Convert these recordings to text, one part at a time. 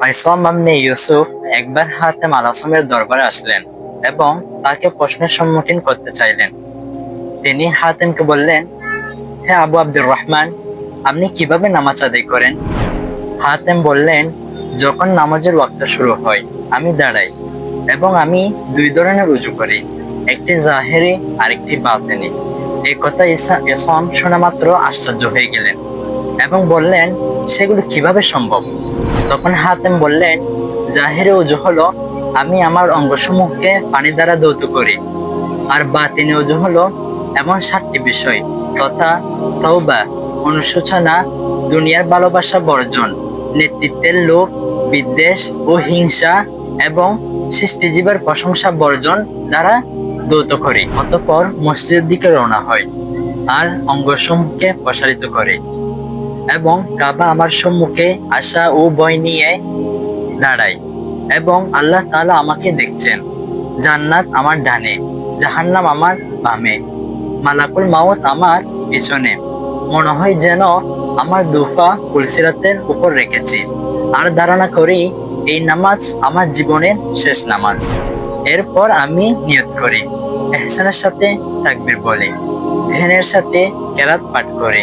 আইসাম আমনে ইউসুফ একবার হাতেম আল আসমের দরবারে আসলেন এবং তাকে প্রশ্নের সম্মুখীন করতে চাইলেন। তিনি হাতেমকে বললেন, হে আবু আব্দুর রহমান, আপনি কিভাবে নামাজ আদায় করেন? হাতেম বললেন, যখন নামাজের ওয়াক্ত শুরু হয় আমি দাঁড়াই এবং আমি দুই ধরনের উজু করি, একটি জাহেরি আর একটি বাতিনি। এই কথা ইসলাম শোনা মাত্র আশ্চর্য হয়ে গেলেন এবং বললেন, সেগুলো কিভাবে সম্ভব? তখন হাতেম বললেন, জাহেরি উজু হলো আমি আমার অঙ্গসমূহকে পানি দ্বারা ধৌত করি, আর বাতিনি উজু হলো এমন 7টি বিষয় তথা তওবা, অনুশোচনা, দুনিয়ার ভালোবাসা বর্জন, নেতৃত্বের লোভ, বিদ্বেষ ও হিংসা এবং সৃষ্টিজীবের প্রশংসা বর্জন দ্বারা ধৌত করি। অতঃপর মসজিদের দিকে রওনা হয় আর অঙ্গসমূহকে প্রসারিত করে এবং কাবা আমার সম্মুখে আশা ও ভয় নিয়ে দাঁড়াই এবং আল্লাহ তাআলা আমাকে দেখছেন। জান্নাত আমার ডানে, জাহান্নাম আমার বামে, মালাকুল মাউত আমার পিছনে। মনে হয় যেন আমার দুফা পুলসিরাতের উপর রেখেছি। আর ধারণা করি এই নামাজ আমার জীবনের শেষ নামাজ। এরপর আমি নিয়ত করি, এহসানের সাথে তাকবীর বলে, ধ্যানের সাথে কেরাত পাঠ করে,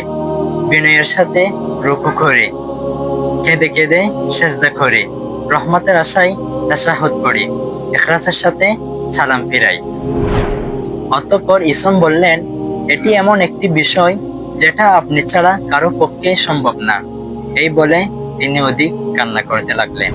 বিনয়ের সাথে রুকু করে, কেঁদে কেঁদে সেজদা করে, রহমতের আশায় তাশাহুদ পড়ি, ইখলাসের সাথে সালাম ফিরাই। অতঃপর ইসম বললেন, এটি এমন একটি বিষয় যেটা আপনি ছাড়া কারো পক্ষে সম্ভব না। এই বলে তিনি অধিক কান্না করতে লাগলেন।